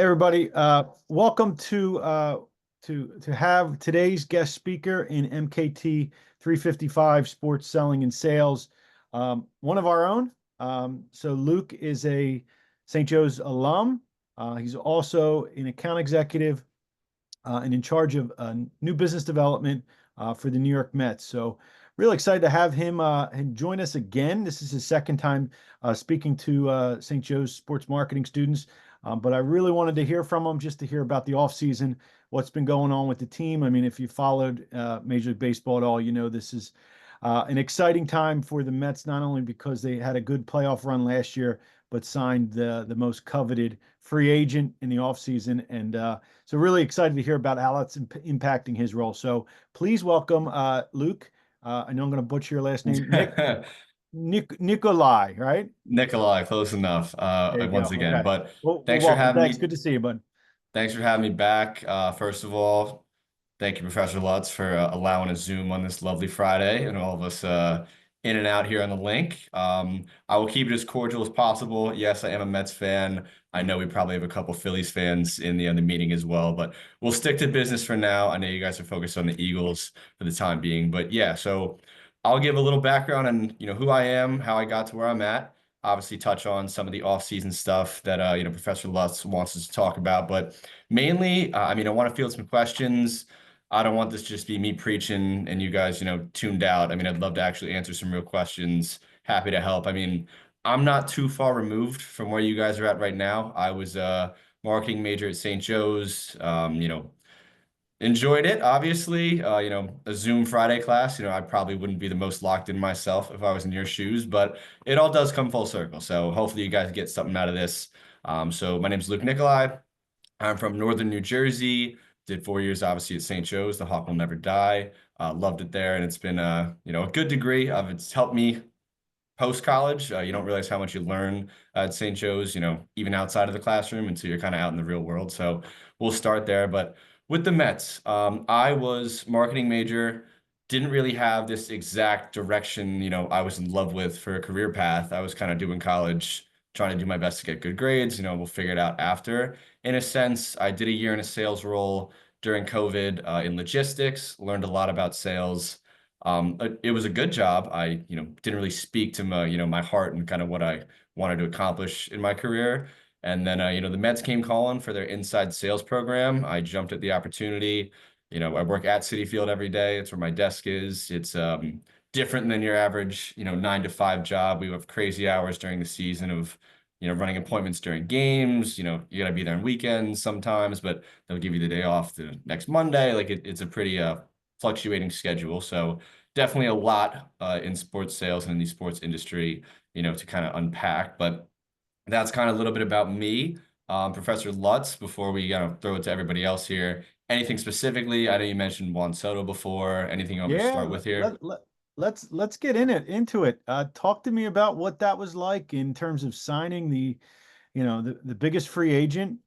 Hey everybody, welcome to have today's guest speaker in MKT 355 Sports Selling and Sales. One of our own. So Luke is a St. Joe's alum. He's also an account executive and in charge of new business development for the New York Mets. So really excited to have him and join us again. This is his second time speaking to St. Joe's sports marketing students. But I really wanted to hear from him just to hear about the offseason, what's been going on with the team. I mean, if you followed Major League Baseball at all, you know this is an exciting time for the Mets, not only because they had a good playoff run last year, but signed the most coveted free agent in the offseason. And so really excited to hear about how that's impacting his role. So please welcome Luke. I know I'm going to butcher your last name, Nicolai, right? Nicolai, close enough, There you once go. again. Okay. But Well, thanks for welcome. having Thanks. me. Good to see you, bud. Thanks for having me back. First of all, thank you, Professor Lutz, for allowing a Zoom on this lovely Friday and all of us in and out here on the link. I will keep it as cordial as possible. Yes, I am a Mets fan. I know we probably have a couple Phillies fans in the meeting as well, but we'll stick to business for now. I know you guys are focused on the Eagles for the time being, but yeah, so I'll give a little background on who I am, how I got to where I'm at. Obviously, touch on some of the off-season stuff that Professor Lutz wants us to talk about, but mainly, I want to field some questions. I don't want this to just be me preaching and you guys, tuned out. I mean, I'd love to actually answer some real questions. Happy to help. I mean, I'm not too far removed from where you guys are at right now. I was a marketing major at St. Joe's. Enjoyed it, obviously. A Zoom Friday class, I probably wouldn't be the most locked in myself if I was in your shoes, but it all does come full circle. So hopefully you guys get something out of this. So my name is Luke Nicolai. I'm from Northern New Jersey. Did 4 years, obviously, at St. Joe's. The Hawk will never die. Loved it there, and it's been a good degree of it's helped me post college. You don't realize how much you learn at St. Joe's, even outside of the classroom until you're kind of out in the real world. So we'll start there. But with the Mets, I was marketing major. Didn't really have this exact direction, I was in love with for a career path. I was kind of doing college, trying to do my best to get good grades. We'll figure it out after. In a sense, I did a year in a sales role during COVID in logistics, learned a lot about sales. It was a good job. I, didn't really speak to my heart and kind of what I wanted to accomplish in my career. And then, the Mets came calling for their inside sales program. I jumped at the opportunity. I work at Citi Field every day. It's where my desk is. It's different than your average, 9 to 5 job. We have crazy hours during the season of, running appointments during games. You got to be there on weekends sometimes, but they'll give you the day off the next Monday. Like it's a pretty fluctuating schedule. So definitely a lot in sports sales and in the sports industry, to kind of unpack. But that's kind of a little bit about me. Professor Lutz, before we throw it to everybody else here, anything specifically? I know you mentioned Juan Soto before. Anything you want me to Yeah, start with here? let's get into it. Talk to me about what that was like in terms of signing the biggest free agent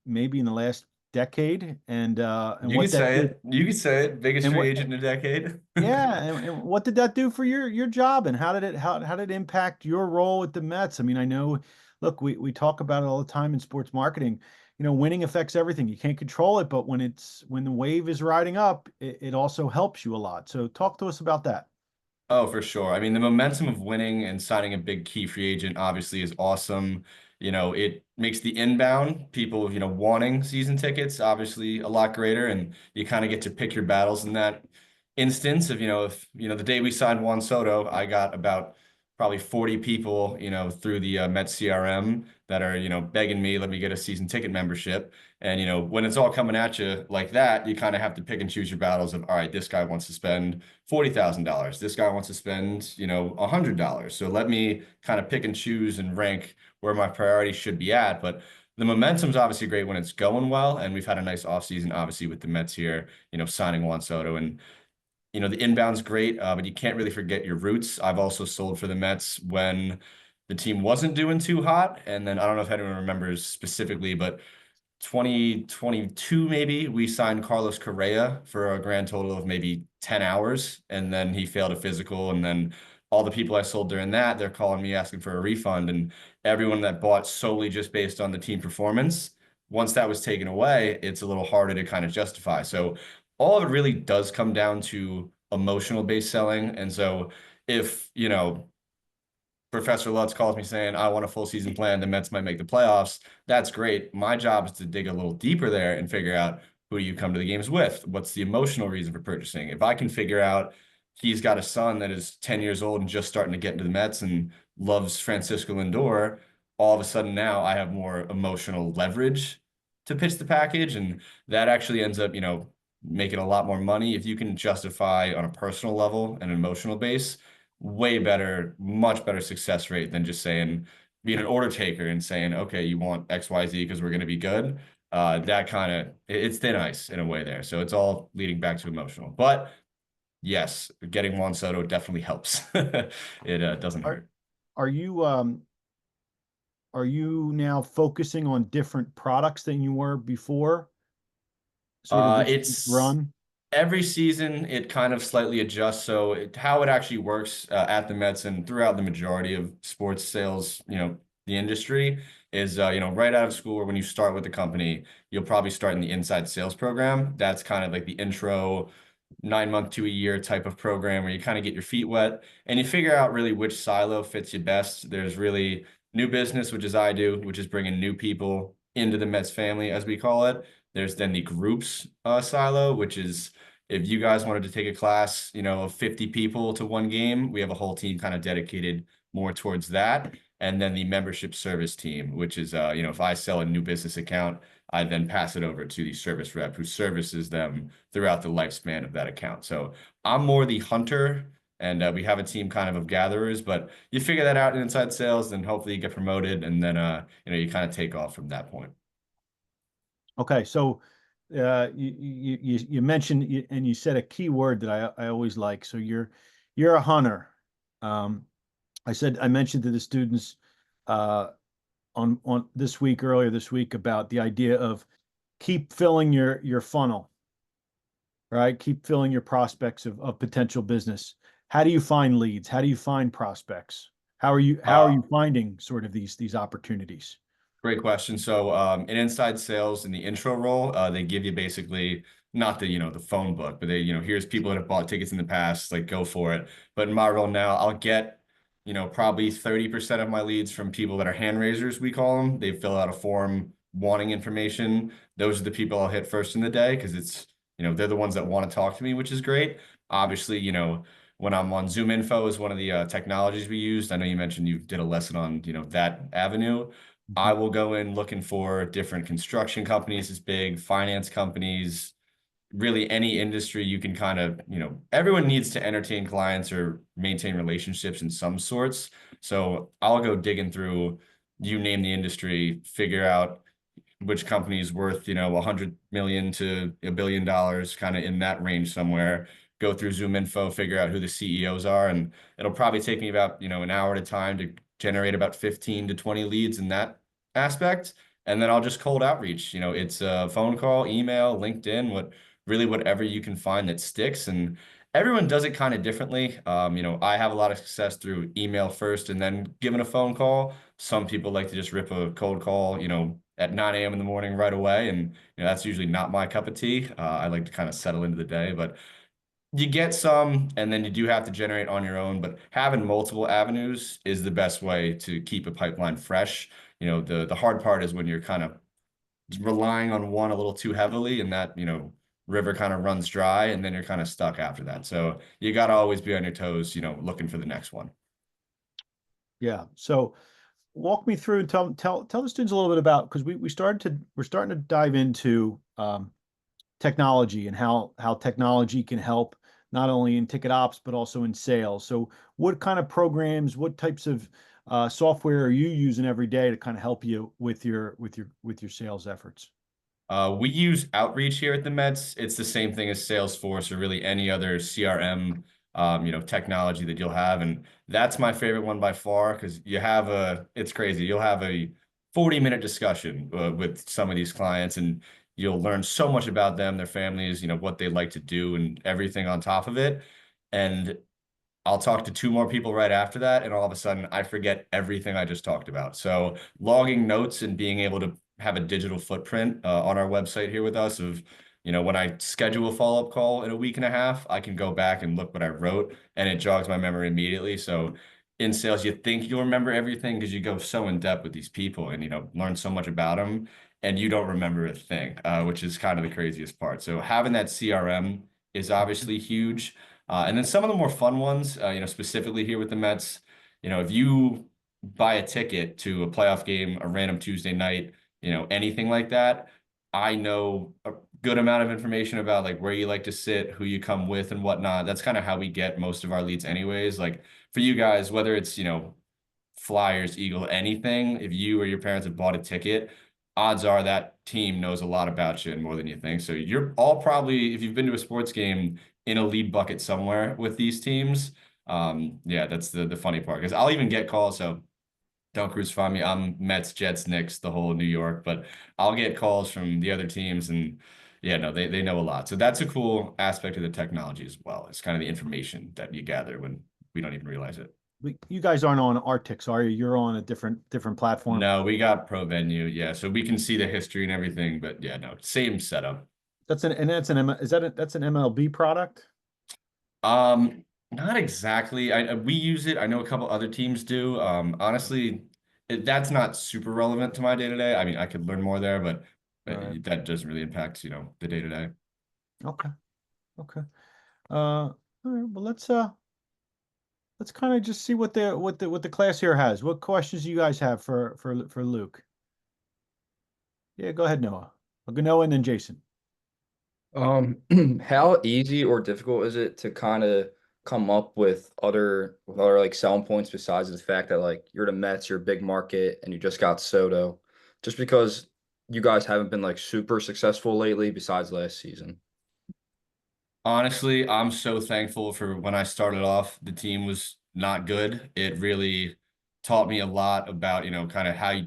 maybe in the last decade and You can what that say did it. You can say it. Biggest and free what agent in a decade. yeah and what did that do for your job and how did it impact your role with the Mets? I mean, I know, look, we talk about it all the time in sports marketing. Winning affects everything. You can't control it, but when the wave is riding up, it also helps you a lot. So talk to us about that. Oh, for sure. I mean, the momentum of winning and signing a big key free agent obviously is awesome. It makes the inbound people, wanting season tickets obviously a lot greater, and you kind of get to pick your battles in that instance of, if, the day we signed Juan Soto, I got about probably 40 people, through the Mets CRM that are, begging me, let me get a season ticket membership. And, when it's all coming at you like that, you kind of have to pick and choose your battles of, all right, this guy wants to spend $40,000. This guy wants to spend, $100. So let me kind of pick and choose and rank where my priorities should be at. But the momentum's obviously great when it's going well. And we've had a nice offseason, obviously, with the Mets here, signing Juan Soto. And the inbound's great, but you can't really forget your roots. I've also sold for the Mets when the team wasn't doing too hot. And then I don't know if anyone remembers specifically, but 2022 maybe we signed Carlos Correa for a grand total of maybe 10 hours, and then he failed a physical, and then all the people I sold during that, they're calling me asking for a refund, and everyone that bought solely just based on the team performance once that was taken away, it's a little harder to kind of justify. So all of it really does come down to emotional based selling. And so if, Professor Lutz calls me saying, I want a full season plan, the Mets might make the playoffs. That's great. My job is to dig a little deeper there and figure out who do you come to the games with? What's the emotional reason for purchasing? If I can figure out he's got a son that is 10 years old and just starting to get into the Mets and loves Francisco Lindor, all of a sudden now I have more emotional leverage to pitch the package. And that actually ends up, making a lot more money if you can justify on a personal level and an emotional base. Way better, much better success rate than just saying being an order taker and saying, okay, you want XYZ because we're going to be good. That kind of it's thin ice in a way there. So it's all leading back to emotional. But yes, getting Juan Soto definitely helps. It doesn't Are hurt. are you are you now focusing on different products than you were before? Sort of this It's run? every season it kind of slightly adjusts. So how it actually works at the Mets and throughout the majority of sports sales, the industry is, right out of school or when you start with the company, you'll probably start in the inside sales program. That's kind of like the intro 9 month to a year type of program where you kind of get your feet wet and you figure out really which silo fits you best. There's really new business, which is I do, which is bringing new people into the Mets family, as we call it. There's then the groups silo, which is if you guys wanted to take a class, of 50 people to one game, we have a whole team kind of dedicated more towards that. And then the membership service team, which is, if I sell a new business account, I then pass it over to the service rep who services them throughout the lifespan of that account. So I'm more the hunter, and we have a team kind of gatherers, but you figure that out in inside sales, then hopefully you get promoted, and then you kind of take off from that point. Okay, so you mentioned and you said a key word that I always like. So you're a hunter. Um, I mentioned to the students uh, on this week earlier this week about the idea of keep filling your funnel, right? Keep filling your prospects of potential business. How do you find leads? How do you find prospects? How are Uh, you finding sort of these opportunities? Great question. So, in inside sales in the intro role, they give you basically not the phone book, but they, here's people that have bought tickets in the past, like go for it. But in my role now, I'll get, probably 30% of my leads from people that are hand raisers, we call them. They fill out a form wanting information. Those are the people I'll hit first in the day because it's, they're the ones that want to talk to me, which is great. Obviously, when I'm on Zoom Info is one of the technologies we used. I know you mentioned you did a lesson on, that avenue. I Mhm. will go in looking for different construction companies is big, finance companies, really any industry you can kind of, everyone needs to entertain clients or maintain relationships in some sorts. So I'll go digging through, you name the industry, figure out which company is worth, 100 million to $1 billion, kind of in that range somewhere. Go through Zoom Info, figure out who the CEOs are, and it'll probably take me about, an hour at a time to generate about 15 to 20 leads in that aspect. And then I'll just cold outreach. It's a phone call, email, LinkedIn, whatever you can find that sticks. And everyone does it kind of differently. I have a lot of success through email first and then giving a phone call. Some people like to just rip a cold call, at 9 a.m. in the morning right away. And, that's usually not my cup of tea. I like to kind of settle into the day, but you get some, and then you do have to generate on your own. But having multiple avenues is the best way to keep a pipeline fresh. The hard part is when you're kind of relying on one a little too heavily, and that, river kind of runs dry, and then you're kind of stuck after that. So you got to always be on your toes, looking for the next one. Yeah. So walk me through and tell the students a little bit about because we're starting to dive into technology and how technology can help not only in ticket ops but also in sales. So what kind of programs, what types of software are you using every day to kind of help you with your sales efforts? We use Outreach here at the Mets. It's the same thing as Salesforce or really any other CRM, technology that you'll have. And that's my favorite one by far because it's crazy. You'll have a 40-minute discussion with some of these clients and you'll learn so much about them, their families, what they like to do and everything on top of it. And I'll talk to two more people right after that, and all of a sudden I forget everything I just talked about. So logging notes and being able to have a digital footprint on our website here with us of, when I schedule a follow-up call in a week and a half, I can go back and look what I wrote and it jogs my memory immediately. So in sales, you think you'll remember everything because you go so in depth with these people and, learn so much about them and you don't remember a thing, which is kind of the craziest part. So having that CRM is obviously huge. And then some of the more fun ones, specifically here with the Mets, if you buy a ticket to a playoff game, a random Tuesday night, anything like that, I know a good amount of information about like where you like to sit, who you come with and whatnot. That's kind of how we get most of our leads anyways. Like for you guys, whether it's, Flyers, Eagle, anything, if you or your parents have bought a ticket, odds are that team knows a lot about you and more than you think. So you're all probably, if you've been to a sports game, in a lead bucket somewhere with these teams. Yeah, that's the funny part because I'll even get calls. So don't crucify me. I'm Mets, Jets, Knicks, the whole New York, but I'll get calls from the other teams and yeah, no, they know a lot. So that's a cool aspect of the technology as well. It's kind of the information that you gather when we don't even realize it. You guys aren't on Artix, are you? You're on a different platform. No, we got Pro Venue, yeah. So we can see the history and everything, but yeah, no, same setup. That's an MLB product? Not exactly. We use it. I know a couple other teams do. Honestly, that's not super relevant to my day to day. I mean, I could learn more there, but All right. that doesn't really impact, the day to day. Okay. Okay. All right. Well, let's kind of just see what the class here has. What questions do you guys have for Luke? Yeah, go ahead, Noah. I'll go Noah and then Jason. Um, how easy or difficult is it to kind of come up with other like selling points besides the fact that like you're the Mets, you're a big market, and you just got Soto, just because you guys haven't been like super successful lately besides last season? Honestly, I'm so thankful for when I started off, the team was not good. It really taught me a lot about, kind of how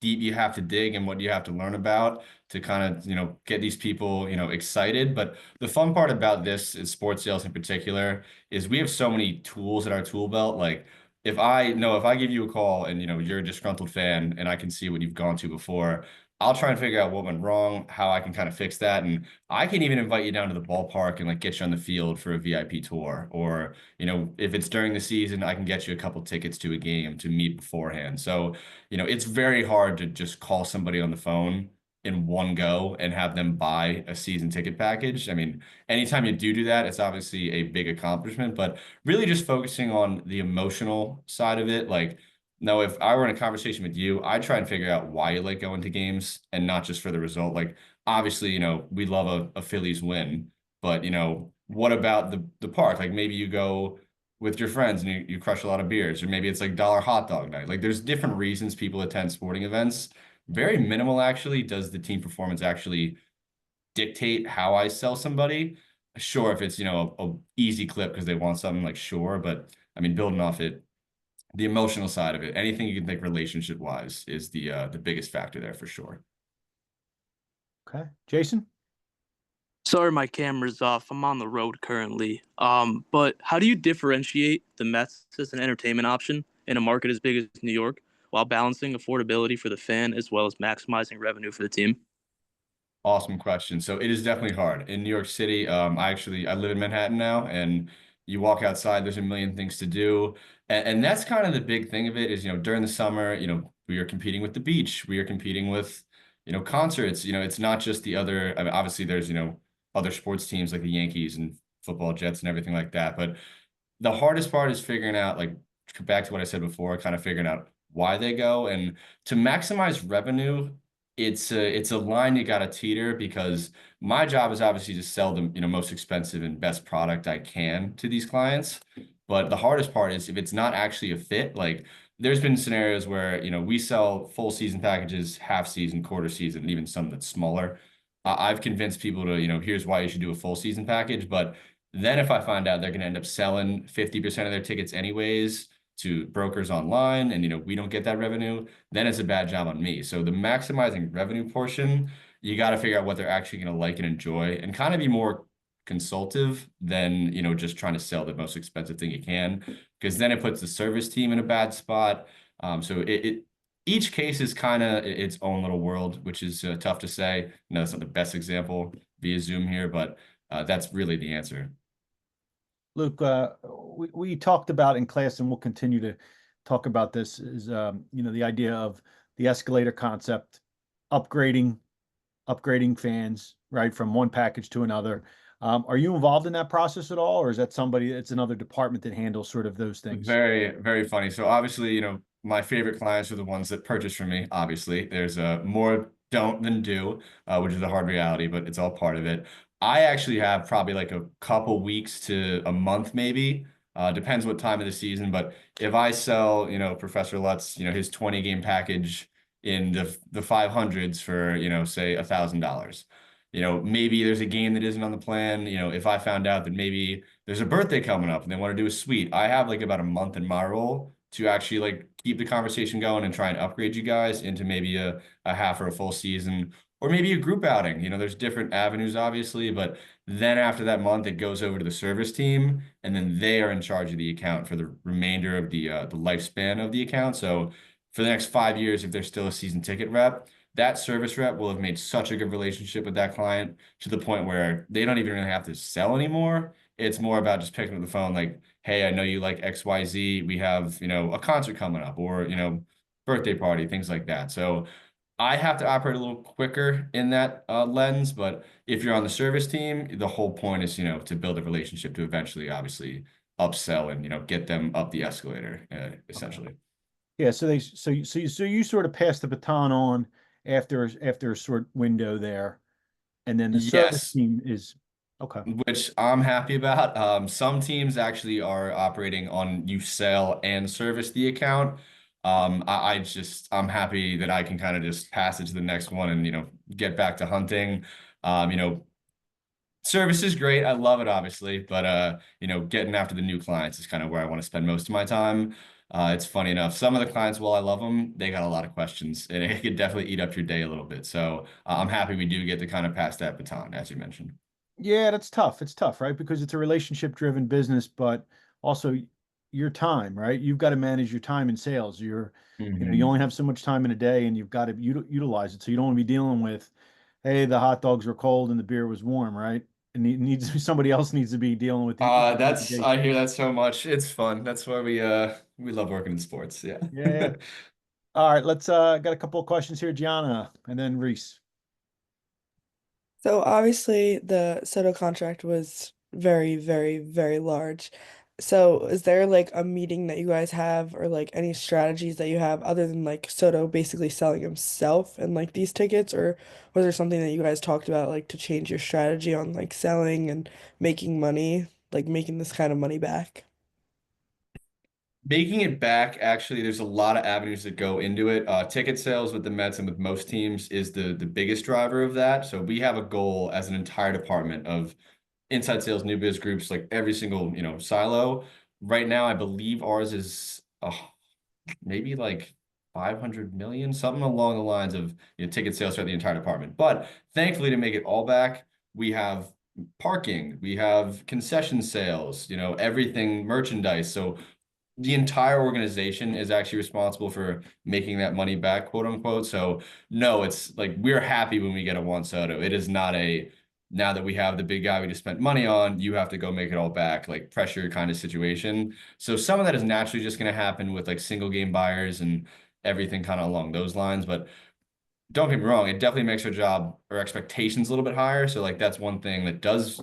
deep you have to dig and what you have to learn about to kind of, get these people, excited. But the fun part about this is sports sales in particular is we have so many tools in our tool belt. Like if I give you a call and, you're a disgruntled fan and I can see what you've gone to before, I'll try and figure out what went wrong, how I can kind of fix that. And I can even invite you down to the ballpark and like get you on the field for a VIP tour. Or, if it's during the season, I can get you a couple tickets to a game to meet beforehand. So, it's very hard to just call somebody on the phone in one go and have them buy a season ticket package. I mean, anytime you do that, it's obviously a big accomplishment, but really just focusing on the emotional side of it. Like, no, if I were in a conversation with you, I'd try and figure out why you like going to games and not just for the result. Like, obviously, we love a Phillies win, but what about the park? Like maybe you go with your friends and you crush a lot of beers, or maybe it's like dollar hot dog night. Like there's different reasons people attend sporting events. Very minimal actually. Does the team performance actually dictate how I sell somebody? Sure, if it's, a easy clip because they want something, like sure, but I mean building off it, the emotional side of it, anything you can think relationship wise is the biggest factor there for sure. Okay. Jason? Sorry, my camera's off. I'm on the road currently. But how do you differentiate the Mets as an entertainment option in a market as big as New York while balancing affordability for the fan as well as maximizing revenue for the team? Awesome question. So it is definitely hard in New York City. I live in Manhattan now, and you walk outside, there's a million things to do, and that's kind of the big thing of it. Is during the summer, we are competing with the beach, we are competing with concerts. It's not just the other. I mean, obviously there's other sports teams like the Yankees and football Jets and everything like that, but the hardest part is figuring out, like, back to what I said before, kind of figuring out why they go. And to maximize revenue, it's a line you got to teeter because my job is obviously to sell the most expensive and best product I can to these clients. But the hardest part is if it's not actually a fit. Like there's been scenarios where we sell full season packages, half season, quarter season, and even some that's smaller. I've convinced people to here's why you should do a full season package, but then if I find out they're going to end up selling 50% of their tickets anyways to brokers online and we don't get that revenue, then it's a bad job on me. So the maximizing revenue portion, you got to figure out what they're actually going to like and enjoy and kind of be more consultative than just trying to sell the most expensive thing you can, because then it puts the service team in a bad spot. So each case is kind of its own little world, which is tough to say. No, it's not the best example via Zoom here, but that's really the answer. Luke, we talked about in class, and we'll continue to talk about this, is the idea of the escalator concept, upgrading fans, right, from one package to another. Are you involved in that process at all, or is that somebody, it's another department that handles sort of those things? Very, very funny. So obviously, my favorite clients are the ones that purchase from me. Obviously, there's more don't than do, which is a hard reality, but it's all part of it. I actually have probably like a couple weeks to a month, maybe. Depends what time of the season. But if I sell, Professor Lutz, his 20 game package in the 500s for, say $1,000. Maybe there's a game that isn't on the plan. If I found out that maybe there's a birthday coming up and they want to do a suite, I have like about a month in my role to actually like keep the conversation going and try and upgrade you guys into maybe a half or a full season, or maybe a group outing. There's different avenues, obviously, but then after that month, it goes over to the service team, and then they are in charge of the account for the remainder of the lifespan of the account. So for the next 5 years, if there's still a season ticket rep, that service rep will have made such a good relationship with that client to the point where they don't even really have to sell anymore. It's more about just picking up the phone, like, hey, I know you like XYZ. We have, a concert coming up, or, birthday party, things like that. So I have to operate a little quicker in that lens. But if you're on the service team, the whole point is, to build a relationship to eventually, obviously, upsell and, get them up the escalator, essentially. Yeah, so you sort of pass the baton on after a short window there, and then the service Yes. team is okay. Which I'm happy about. Some teams actually are operating on you sell and service the account. I'm happy that I can kind of just pass it to the next one and, get back to hunting. Um, you know, Service is great. I love it, obviously, but getting after the new clients is kind of where I want to spend most of my time. It's funny enough. Some of the clients, while I love them, they got a lot of questions, and it could definitely eat up your day a little bit. So I'm happy we do get to kind of pass that baton, as you mentioned. Yeah, that's tough. It's tough, right? Because it's a relationship driven business, but also your time, right? You've got to manage your time in sales. You Mhm. only have so much time in a day, and you've got to utilize it. So you don't want to be dealing with, hey, the hot dogs were cold and the beer was warm, right? And needs somebody else needs to be dealing with the I hear that so much. It's fun. That's why we love working in sports. Yeah. yeah. All right, let's got a couple of questions here, Gianna, and then Reese. So obviously the Soto contract was very, very, very large. So is there like a meeting that you guys have or like any strategies that you have other than like Soto basically selling himself and like these tickets, or was there something that you guys talked about like to change your strategy on like selling and making money, like making this kind of money back? Making it back, actually, there's a lot of avenues that go into it. Ticket sales with the Mets and with most teams is the biggest driver of that. So we have a goal as an entire department of inside sales, new biz groups, like every single, silo. Right now, I believe ours is maybe like 500 million, something along the lines of ticket sales throughout the entire department. But thankfully, to make it all back, we have parking, we have concession sales, everything merchandise. So the entire organization is actually responsible for making that money back, quote unquote. So no, it's like we're happy when we get a Juan Soto. It is not a now that we have the big guy we just spent money on, you have to go make it all back, like pressure kind of situation. So some of that is naturally just going to happen with like single game buyers and everything kind of along those lines. But don't get me wrong, it definitely makes our job or expectations a little bit higher. So like that's one thing that does,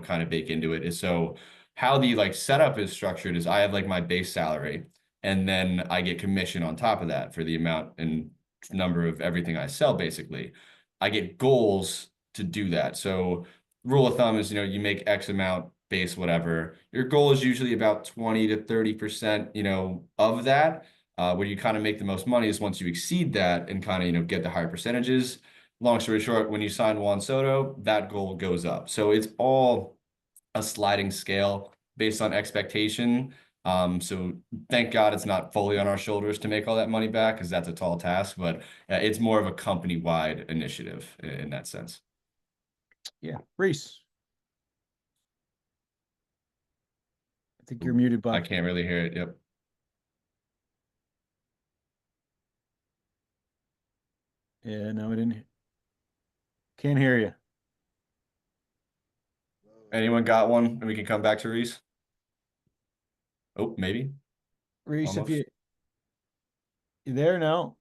kind of bake into it is so how the like setup is structured is I have like my base salary and then I get commission on top of that for the amount and number of everything I sell basically. I get goals to do that. So rule of thumb is, you make X amount base whatever. Your goal is usually about 20 to 30%, of that where you kind of make the most money is once you exceed that and kind of, get the higher percentages. Long story short, when you sign Juan Soto, that goal goes up. So it's all a sliding scale based on expectation. So thank God it's not fully on our shoulders to make all that money back because that's a tall task, but it's more of a company-wide initiative in that sense. Yeah, Reese. I think you're Ooh, muted, I bud. can't really hear it. Yep. Yeah, no, I didn't. Can't hear you. Anyone got one? And we can come back to Reese. Oh, maybe. Reese, if Almost. you there now?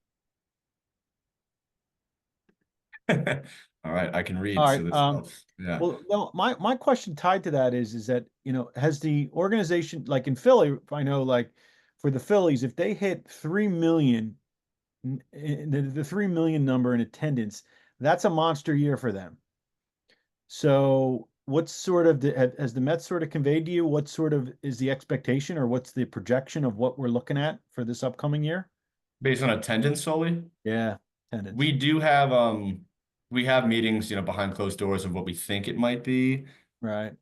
All right, I can read, All so right. this helps. Yeah. Well, no, my question tied to that is that, has the organization, like in Philly, I know, like for the Phillies, if they hit 3 million, the 3 million number in attendance, that's a monster year for them. So what's sort of has the Mets sort of conveyed to you what sort of is the expectation, or what's the projection of what we're looking at for this upcoming year? Based on attendance solely, Yeah, attendance. we do have we have meetings, behind closed doors of what we think it might be. Right.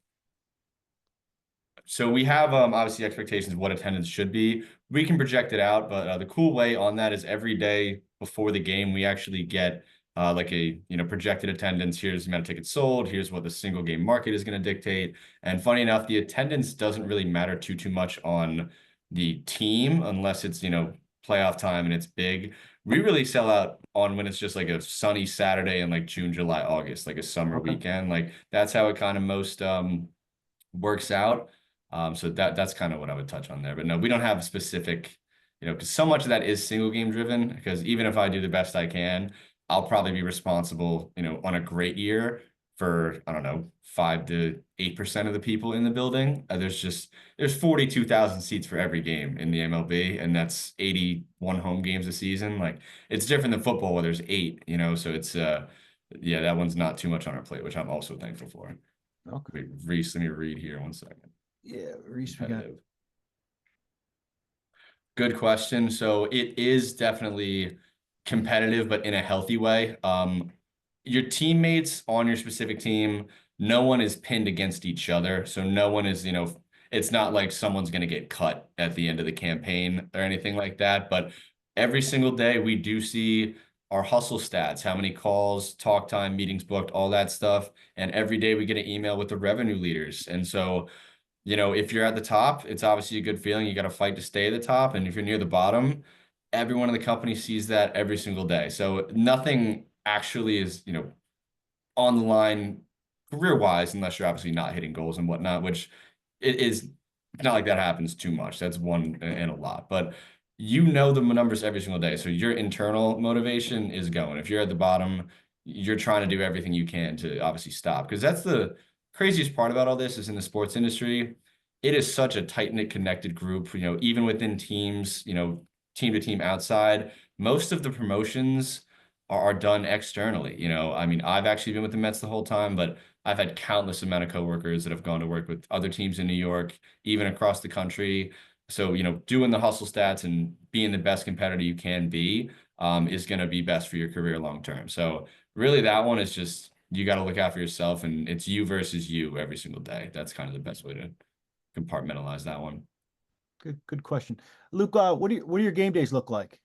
So we have obviously expectations of what attendance should be. We can project it out, but the cool way on that is every day before the game, we actually get like a projected attendance. Here's the amount of tickets sold. Here's what the single game market is going to dictate. And funny enough, the attendance doesn't really matter too much on the team unless it's playoff time and it's big. We really sell out on when it's just like a sunny Saturday in like June, July, August, like a summer Okay. weekend. Like that's how it kind of most works out. So that's kind of what I would touch on there. But no, we don't have specific, because so much of that is single game driven. Because even if I do the best I can, I'll probably be responsible, on a great year for, I don't know, 5 to 8% of the people in the building. There's 42,000 seats for every game in the MLB, and that's 81 home games a season. Like it's different than football where there's 8, so it's yeah, that one's not too much on our plate, which I'm also thankful for. Okay. Wait, Reese, let me read here 1 second. Yeah, Reese, we got. Competitive. Good question. So it is definitely competitive, but in a healthy way. Your teammates on your specific team, no one is pinned against each other. So no one is, it's not like someone's going to get cut at the end of the campaign or anything like that. But every single day we do see our hustle stats, how many calls, talk time, meetings booked, all that stuff. And every day we get an email with the revenue leaders. And so if you're at the top, it's obviously a good feeling. You got to fight to stay at the top. And if you're near the bottom, everyone in the company sees that every single day. So nothing actually is, on the line career-wise, unless you're obviously not hitting goals and whatnot, which it is not like that happens too much. That's one in a lot. But the numbers every single day. So your internal motivation is going. If you're at the bottom, you're trying to do everything you can to obviously stop. Because that's the craziest part about all this is in the sports industry, it is such a tight-knit connected group, even within teams, team to team outside, most of the promotions are done externally. I mean, I've actually been with the Mets the whole time, but I've had countless amount of coworkers that have gone to work with other teams in New York, even across the country. So, doing the hustle stats and being the best competitor you can be is going to be best for your career long term. So really that one is just, you got to look out for yourself, and it's you versus you every single day. That's kind of the best way to compartmentalize that one. Good question. Luke, what do your game days look like?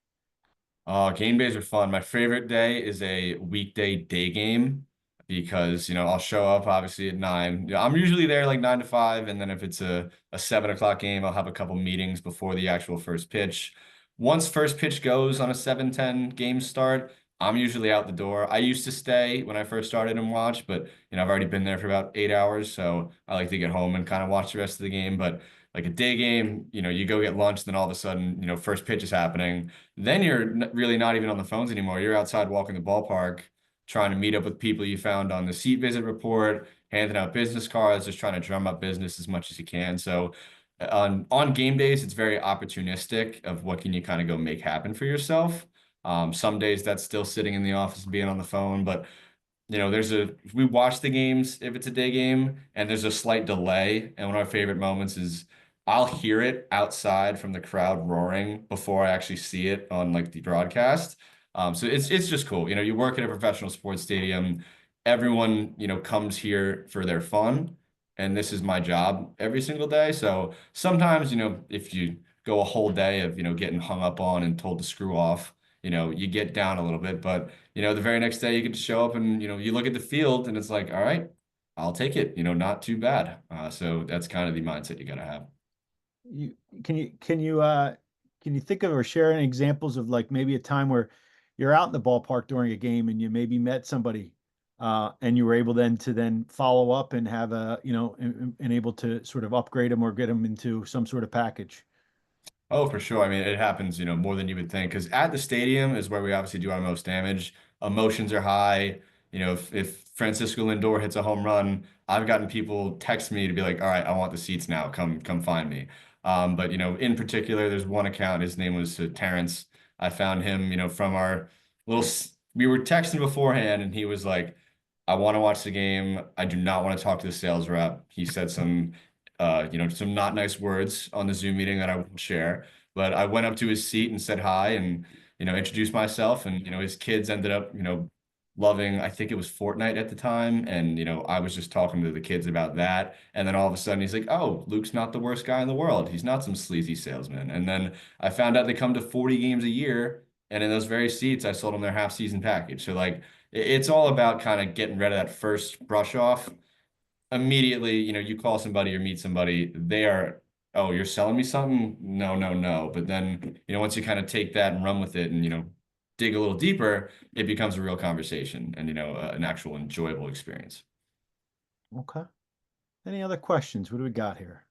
Game days are fun. My favorite day is a weekday day game because, I'll show up obviously at 9. Yeah, I'm usually there like 9 to 5. And then if it's a 7 o'clock game, I'll have a couple meetings before the actual first pitch. Once first pitch goes on a 7:10 game start, I'm usually out the door. I used to stay when I first started and watch, but, I've already been there for about 8 hours. So I like to get home and kind of watch the rest of the game. But like a day game, you go get lunch, then all of a sudden, first pitch is happening. Then you're really not even on the phones anymore. You're outside walking the ballpark, trying to meet up with people you found on the seat visit report, handing out business cards, just trying to drum up business as much as you can. So on game days, it's very opportunistic of what can you kind of go make happen for yourself. Some days that's still sitting in the office and being on the phone, but we watch the games if it's a day game, and there's a slight delay. And one of our favorite moments is I'll hear it outside from the crowd roaring before I actually see it on like the broadcast. So it's just cool. You work at a professional sports stadium, everyone, comes here for their fun, and this is my job every single day. So sometimes, if you go a whole day of, getting hung up on and told to screw off, you get down a little bit, but the very next day you get to show up and, you look at the field and it's like, all right, I'll take it, not too bad. So that's kind of the mindset you got to have. You can you think of or share any examples of like maybe a time where you're out in the ballpark during a game and you maybe met somebody, and you were able then to follow up and have a, and able to sort of upgrade them or get them into some sort of package. Oh, for sure. I mean, it happens, more than you would think. Because at the stadium is where we obviously do our most damage. Emotions are high. If Francisco Lindor hits a home run, I've gotten people text me to be like, "All right, I want the seats now. Come find me." But in particular, there's one account. His name was Terrence. I found him, from our we were texting beforehand, and he was like, "I want to watch the game. I do not want to talk to the sales rep." He said some not nice words on the Zoom meeting that I won't share. But I went up to his seat and said hi and, introduced myself. And, his kids ended up, loving, I think it was Fortnite at the time. And, I was just talking to the kids about that. And then all of a sudden he's like, oh, Luke's not the worst guy in the world. He's not some sleazy salesman. And then I found out they come to 40 games a year. And in those very seats, I sold them their half season package. So like, it's all about kind of getting rid of that first brush off. Immediately, you call somebody or meet somebody, they are, oh, you're selling me something? No, no, no. But then, once you kind of take that and run with it and, dig a little deeper, it becomes a real conversation and, an actual enjoyable experience. Okay. Any other questions? What do we got here?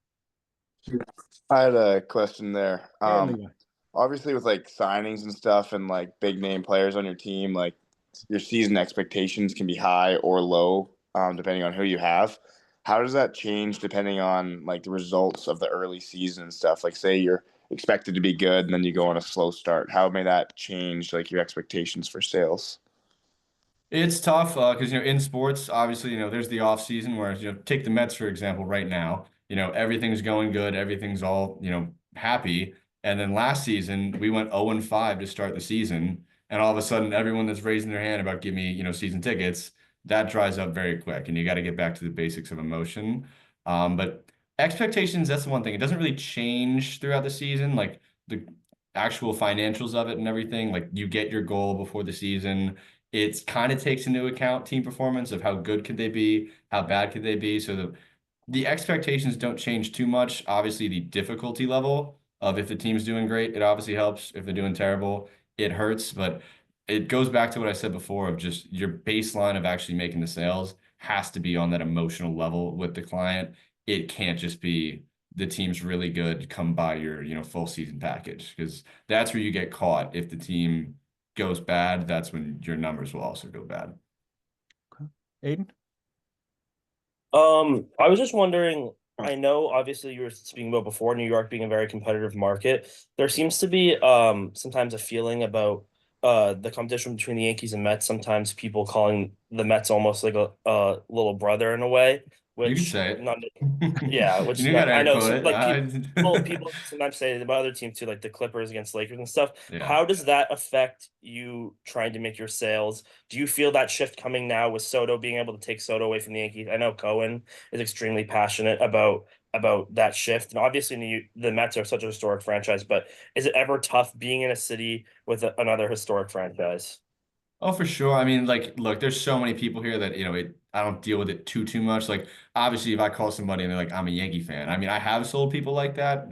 I had a question there. Yeah, Levi. Obviously with like signings and stuff and like big name players on your team, like your season expectations can be high or low, depending on who you have. How does that change depending on like the results of the early season and stuff? Like say you're expected to be good and then you go on a slow start. How may that change like your expectations for sales? It's tough because in sports, obviously, there's the off season where take the Mets for example. Right now, everything's going good, everything's all happy, and then last season we went 0-5 to start the season, and all of a sudden everyone that's raising their hand about give me season tickets, that dries up very quick, and you got to get back to the basics of emotion. But expectations, that's the one thing. It doesn't really change throughout the season, like the actual financials of it and everything. Like you get your goal before the season. It kind of takes into account team performance of how good could they be, how bad could they be. So the expectations don't change too much. Obviously, the difficulty level of if the team's doing great, it obviously helps. If they're doing terrible, it hurts. But it goes back to what I said before of just your baseline of actually making the sales has to be on that emotional level with the client. It can't just be the team's really good, come buy your, full season package, because that's where you get caught. If the team goes bad, that's when your numbers will also go bad. Okay. Aiden? I was just wondering, I know obviously you were speaking about before New York being a very competitive market. There seems to be sometimes a feeling about the competition between the Yankees and Mets, sometimes people calling the Mets almost like a little brother in a way, You can which say it. not yeah, which You gotta I air know quote it. like people sometimes say about other teams too, like the Clippers against Lakers and stuff. Yeah. How does that affect you trying to make your sales? Do you feel that shift coming now with Soto being able to take Soto away from the Yankees? I know Cohen is extremely passionate about that shift, and obviously the Mets are such a historic franchise. But is it ever tough being in a city with another historic franchise? Oh, for sure. I mean, like, look, there's so many people here that, I don't deal with it too much. Like, obviously, if I call somebody and they're like, I'm a Yankee fan, I mean, I have sold people like that,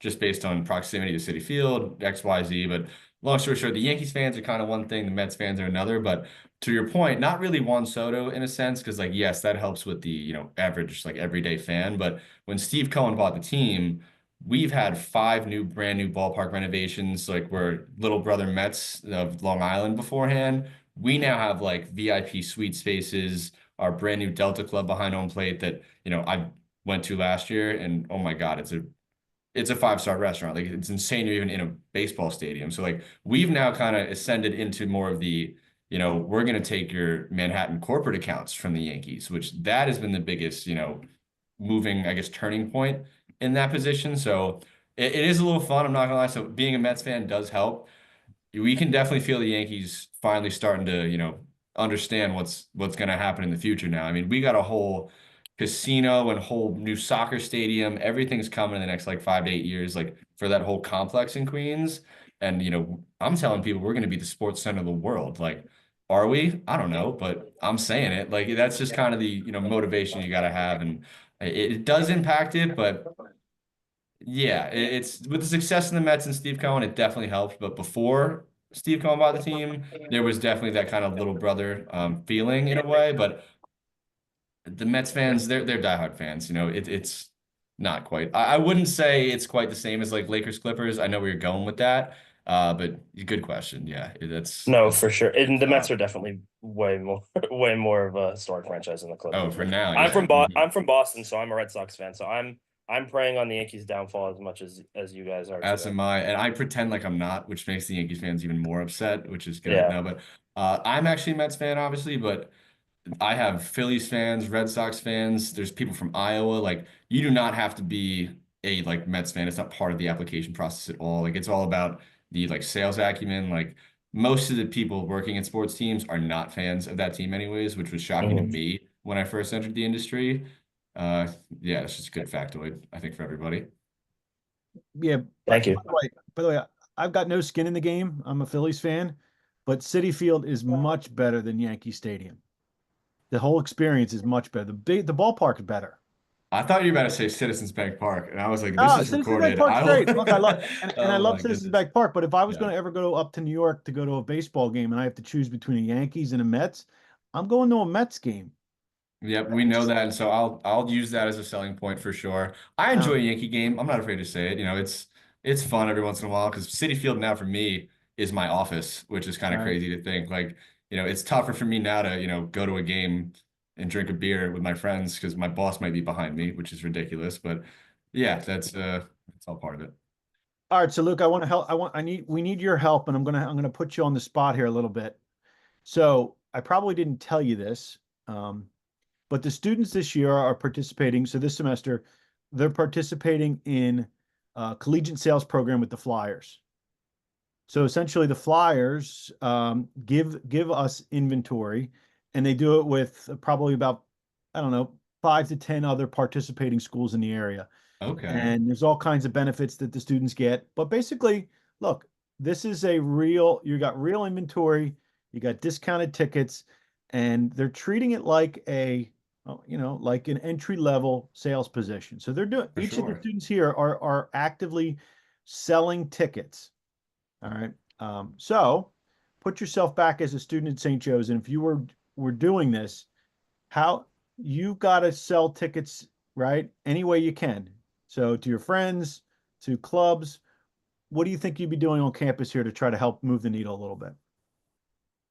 just based on proximity to Citi Field, XYZ. But long story short, the Yankees fans are kind of one thing, the Mets fans are another. But to your point, not really Juan Soto in a sense, because, like, yes, that helps with the, average, like, everyday fan. But when Steve Cohen bought the team, we've had 5 brand new ballpark renovations, like we're little brother Mets of Long Island beforehand. We now have like VIP suite spaces, our brand new Delta Club behind home plate that, I went to last year, and oh my God, it's a 5-star restaurant. Like it's insane you're even in a baseball stadium. So like we've now kind of ascended into more of the, we're going to take your Manhattan corporate accounts from the Yankees, which that has been the biggest, moving, I guess, turning point in that position. So it is a little fun. I'm not gonna lie. So being a Mets fan does help. We can definitely feel the Yankees finally starting to, understand what's going to happen in the future now. I mean, we got a whole casino and whole new soccer stadium. Everything's coming in the next like 5 to 8 years, like for that whole complex in Queens. And, I'm telling people we're going to be the sports center of the world. Like, are we? I don't know, but I'm saying it. Like, that's just kind of the, motivation you got to have. And it does impact it, but yeah, it's with the success in the Mets and Steve Cohen, it definitely helps. But before, Steve coming by the team, there was definitely that kind of little brother feeling in a way. But the Mets fans, they're diehard fans. You know, it's not quite. I wouldn't say it's quite the same as like Lakers Clippers. I know where you're going with that. But good question. Yeah, No, that's for sure. And the Mets tough. are definitely way more way more of a historic franchise than the Oh, Clippers. for But now, yeah. Mhm. I'm from Boston, so I'm a Red Sox fan. So I'm preying on the Yankees' downfall as much as you guys are As too. am I, and I pretend like I'm not, which makes the Yankees fans even more upset, which is good. Yeah. No, but I'm actually a Mets fan, obviously, but I have Phillies fans, Red Sox fans. There's people from Iowa. Like, you do not have to be a like Mets fan. It's not part of the application process at all. Like, it's all about the like sales acumen. Like, most of the people working in sports teams are not fans of that team, anyways, which was shocking to Mhm. me when I first entered the industry. Uh, yeah, it's just a good factoid, I think, for everybody. Yeah. Thank you. By the way, I've got no skin in the game. I'm a Phillies fan, but Citi Field is much better than Yankee Stadium. The whole experience is much better. The ballpark is better. I thought you were about to say Citizens Bank Park, and I was like, "This Oh, is Citizens Bank recorded." Park's I will. great. Look, I love and I Oh love my Citizens goodness. Bank Park. But if I was Yeah. going to ever go up to New York to go to a baseball game and I have to choose between a Yankees and a Mets, I'm going to a Mets game. Yep, we know that, and so I'll use that as a selling point for sure. I enjoy Yeah. a Yankee game. I'm not afraid to say it. You know, it's fun every once in a while because Citi Field now for me is my office, which is kind of Right. crazy to think. Like, you know, it's tougher for me now to, go to a game and drink a beer with my friends because my boss might be behind me, which is ridiculous. But yeah, that's all part of it. All right, so Luke, I want to help. We need your help, and I'm gonna put you on the spot here a little bit. So I probably didn't tell you this, um, but the students this year are participating. So this semester, they're participating in a collegiate sales program with the Flyers. So essentially, the Flyers give us inventory, and they do it with probably about, I don't know, 5 to 10 other participating schools in the area. Okay, And there's all kinds of benefits that the students get. But basically, look, this is you got real inventory, you got discounted tickets, and they're treating it like like an entry level sales position. So they're doing, for each of the sure. students here are actively selling tickets. All right. So put yourself back as a student at St. Joe's, and if you were doing this, how you got to sell tickets, right? Any way you can. So to your friends, to clubs, what do you think you'd be doing on campus here to try to help move the needle a little bit?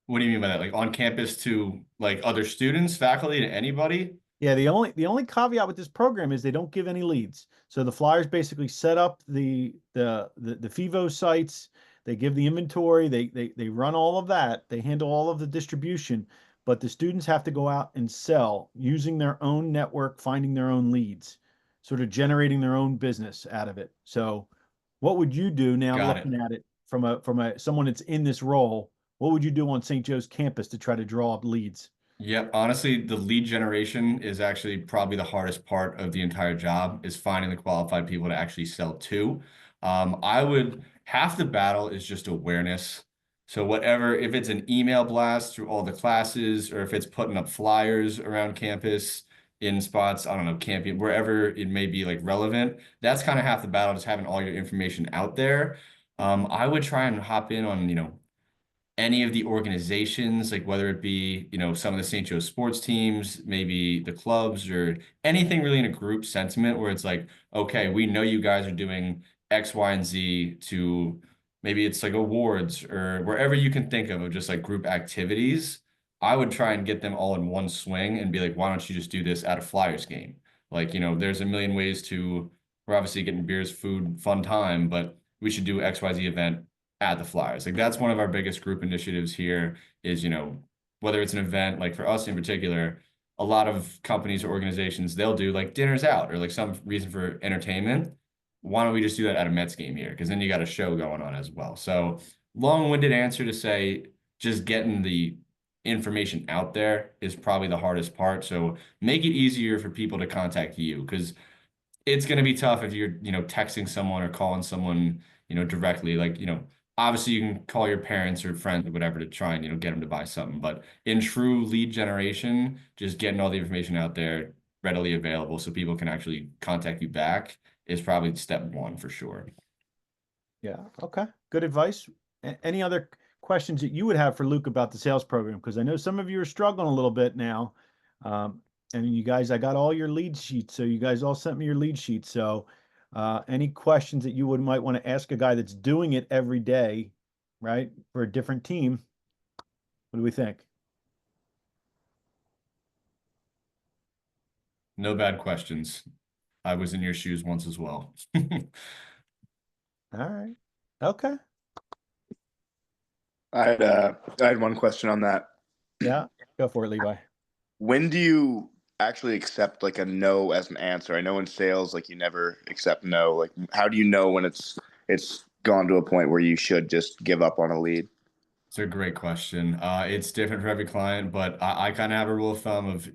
What do you mean by that? Like on campus to like other students, faculty, to anybody? Yeah, the only caveat with this program is they don't give any leads. So the Flyers basically set up the FIVO sites, they give the inventory, they run all of that, they handle all of the distribution, but the students have to go out and sell using their own network, finding their own leads, sort of generating their own business out of it. So what would you do now Got it. looking at it from a someone that's in this role? What would you do on St. Joe's campus to try to draw up leads? Yep, honestly, the lead generation is actually probably the hardest part of the entire job is finding the qualified people to actually sell to. I would half the battle is just awareness. So whatever, if it's an email blast through all the classes, or if it's putting up flyers around campus in spots, I don't know, camping, wherever it may be like relevant, that's kind of half the battle, just having all your information out there. I would try and hop in on, any of the organizations, like whether it be, some of the St. Joe sports teams, maybe the clubs, or anything really in a group sentiment where it's like, okay, we know you guys are doing X, Y, and Z to maybe it's like awards or wherever you can think of just like group activities. I would try and get them all in one swing and be like, why don't you just do this at a Flyers game? Like, there's a million ways we're obviously getting beers, food, fun time, but we should do XYZ event at the Flyers. Like that's one of our biggest group initiatives here is, whether it's an event, like for us in particular, a lot of companies or organizations, they'll do like dinners out or like some reason for entertainment. Why don't we just do that at a Mets game here? Because then you got a show going on as well. So long-winded answer to say just getting the information out there is probably the hardest part. So make it easier for people to contact you because it's going to be tough if you're, texting someone or calling someone, directly. Like, obviously you can call your parents or friends or whatever to try and, get them to buy something. But in true lead generation, just getting all the information out there readily available so people can actually contact you back is probably step one for sure. Yeah. Okay. Good advice. Any other questions that you would have for Luke about the sales program, because I know some of you are struggling a little bit now. And you guys, I got all your lead sheets, so you guys all sent me your lead sheets. So any questions that you might want to ask a guy that's doing it every day, right, for a different team, what do we think? No bad questions. I was in your shoes once as well. All right. Okay. I had one question on that. Yeah. Go for it, Levi. When do you actually accept like a no as an answer? I know in sales, like you never accept no. Like, how do you know when it's gone to a point where you should just give up on a lead? It's a great question. It's different for every client, but I kind of have a rule of thumb of,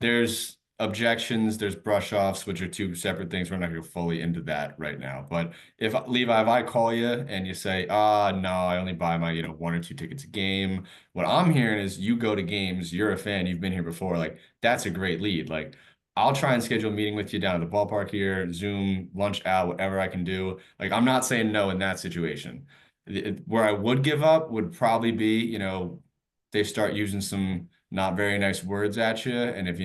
there's objections, there's brush offs, which are two separate things. We're not going to go fully into that right now. But if Levi, if I call you and you say, no, I only buy my, 1 or 2 tickets a game. What I'm hearing is you go to games, you're a fan, you've been here before. Like, that's a great lead. Like, I'll try and schedule a meeting with you down at the ballpark here, Zoom, lunch out, whatever I can do. Like, I'm not saying no in that situation. Where I would give up would probably be, they start using some not very nice words at you. And if,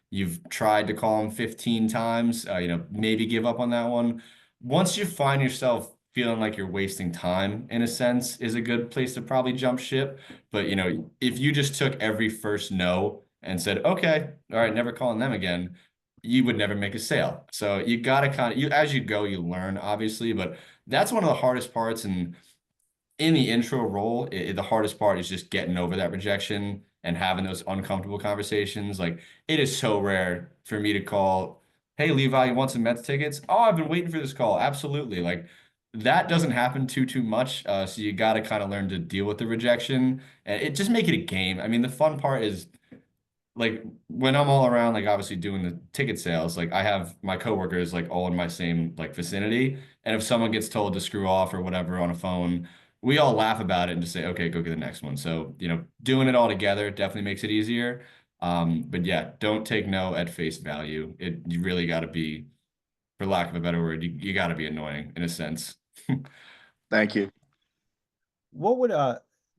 you've tried to call them 15 times, maybe give up on that one. Once you find yourself feeling like you're wasting time, in a sense, is a good place to probably jump ship. But, if you just took every first no and said, okay, all right, never calling them again, you would never make a sale. So you got to as you go, you learn, obviously, but that's one of the hardest parts. And in the intro role, the hardest part is just getting over that rejection and having those uncomfortable conversations. Like, it is so rare for me to call, hey, Levi, you want some Mets tickets? Oh, I've been waiting for this call. Absolutely. Like, that doesn't happen too much. So you got to kind of learn to deal with the rejection and it just make it a game. I mean, the fun part is, like, when I'm all around, like obviously doing the ticket sales, like I have my coworkers like all in my same like vicinity. And if someone gets told to screw off or whatever on a phone, we all laugh about it and just say, okay, go get the next one. So, doing it all together definitely makes it easier. But yeah, don't take no at face value. You really got to be, for lack of a better word, you got to be annoying in a sense. Thank you. What would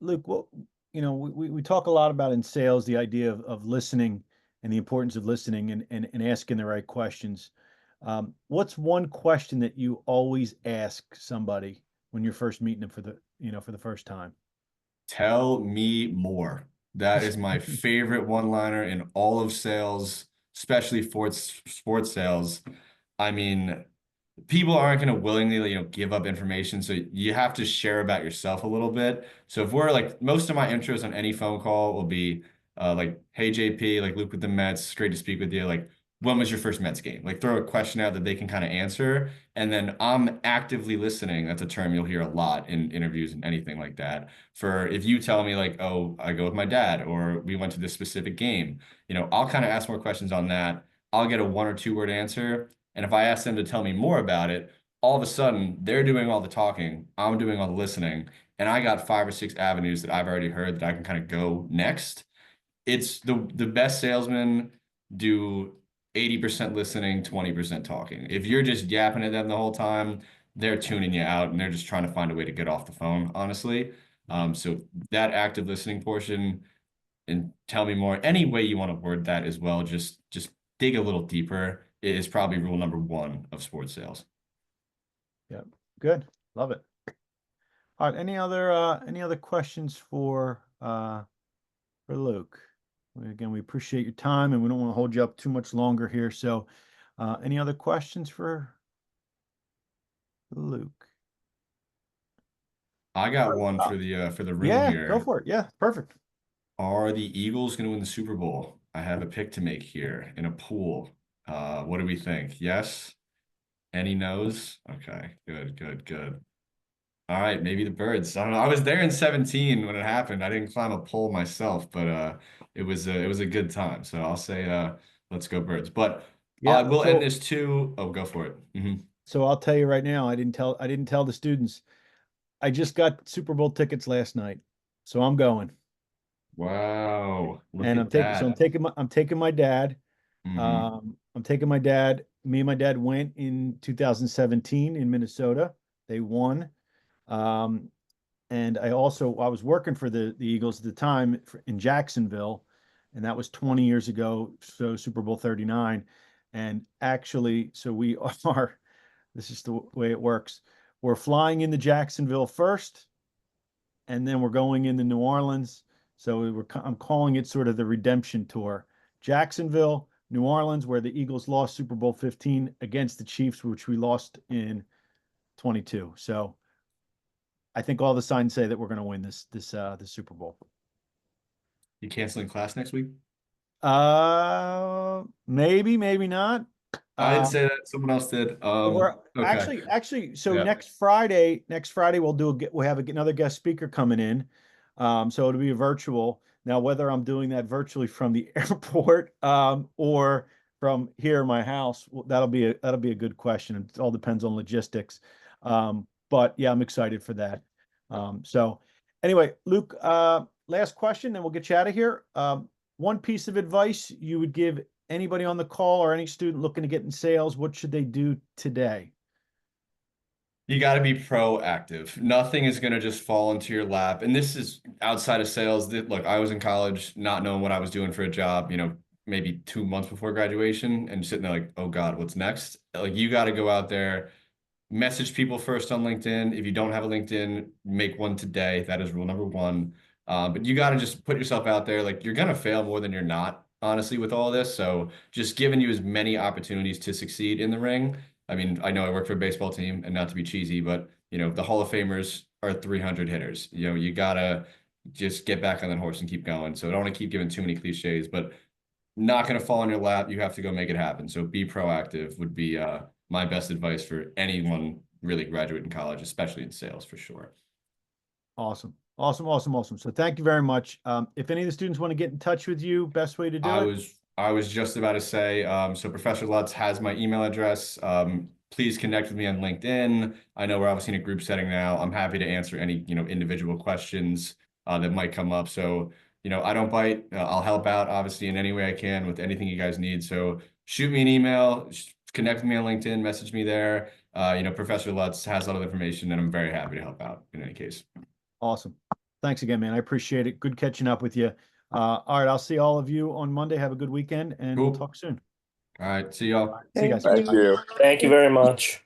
Luke, we talk a lot about in sales the idea of listening and the importance of listening and asking the right questions. What's one question that you always ask somebody when you're first meeting them for the first time? Tell me more. That is my favorite one-liner in all of sales, especially sports sales. I mean, people aren't going to willingly, give up information. So you have to share about yourself a little bit. So if we're like, most of my intros on any phone call will be like, hey, JP, like Luke with the Mets, it's great to speak with you. Like, when was your first Mets game? Like, throw a question out that they can kind of answer. And then I'm actively listening. That's a term you'll hear a lot in interviews and anything like that. For if you tell me like, oh, I go with my dad or we went to this specific game, I'll kind of ask more questions on that. I'll get a 1 or 2 word answer. And if I ask them to tell me more about it, all of a sudden they're doing all the talking, I'm doing all the listening, and I got 5 or 6 avenues that I've already heard that I can kind of go next. It's the best salesmen do 80% listening, 20% talking. If you're just yapping at them the whole time, they're tuning you out and they're just trying to find a way to get off the phone, honestly. So that active listening portion, and tell me more, any way you want to word that as well, just dig a little deeper is probably rule number 1 of sports sales. Yeah, good. Love it. All right. Any other questions for Luke? Again, we appreciate your time and we don't want to hold you up too much longer here. So any other questions for Luke? I got one for the room Yeah, here. go for it. Yeah, perfect. Are the Eagles going to win the Super Bowl? I have a pick to make here in a pool. What do we think? Yes? Any no's? Okay, good. All right, maybe the Birds. I don't know. I was there in 17 when it happened. I didn't climb a pole myself, but it was a good time. So I'll say let's go Birds. But I Yeah, will so- end this too. Oh, go for it. So I'll tell you right now, I didn't tell the students. I just got Super Bowl tickets last night. So I'm going. Wow, look And at that. I'm taking my dad. Mhm. I'm taking my dad. Me and my dad went in 2017 in Minnesota. They won. and I was working for the Eagles at the time in Jacksonville, and that was 20 years ago. So Super Bowl 39, and actually, so we are. This is the way it works. We're flying into Jacksonville first, and then we're going into New Orleans. So I'm calling it sort of the redemption tour. Jacksonville, New Orleans, where the Eagles lost Super Bowl 15 against the Chiefs, which we lost in 22. So I think all the signs say that we're going to win this Super Bowl. You canceling class next week? Maybe, maybe not. I didn't say that. Someone else did. We're Okay. actually, so Yeah. next Friday we'll have another guest speaker coming in. So it'll be a virtual. Now, whether I'm doing that virtually from the airport, or from here in my house, that'll be a good question. It all depends on logistics. But yeah, I'm excited for that. So anyway, Luke, last question, then we'll get you out of here. One piece of advice you would give anybody on the call or any student looking to get in sales, what should they do today? You got to be proactive. Nothing is going to just fall into your lap. And this is outside of sales. Look, I was in college not knowing what I was doing for a job, maybe 2 months before graduation, and sitting there like, oh God, what's next? Like, you got to go out there, message people first on LinkedIn. If you don't have a LinkedIn, make one today. That is rule number one. But you got to just put yourself out there. Like, you're going to fail more than you're not, honestly, with all this. So just giving you as many opportunities to succeed in the ring. I mean, I know I work for a baseball team, and not to be cheesy, but the Hall of Famers are 300 hitters. You got to just get back on that horse and keep going. So I don't want to keep giving too many cliches, but not going to fall in your lap. You have to go make it happen. So be proactive would be my best advice for anyone really graduating college, especially in sales, for sure. Awesome. So thank you very much. If any of the students want to get in touch with you, best way to do it? I was just about to say, so Professor Lutz has my email address. Please connect with me on LinkedIn. I know we're obviously in a group setting now. I'm happy to answer any, individual questions that might come up. So, I don't bite. I'll help out, obviously, in any way I can with anything you guys need. So shoot me an email, connect with me on LinkedIn, message me there. Professor Lutz has a lot of information, and I'm very happy to help out in any case. Awesome. Thanks again, man. I appreciate it. Good catching up with you. All right, I'll see all of you on Monday. Have a good weekend, and we'll Cool. talk soon. All right, see y'all. See you guys. Thank you. Thank you very much.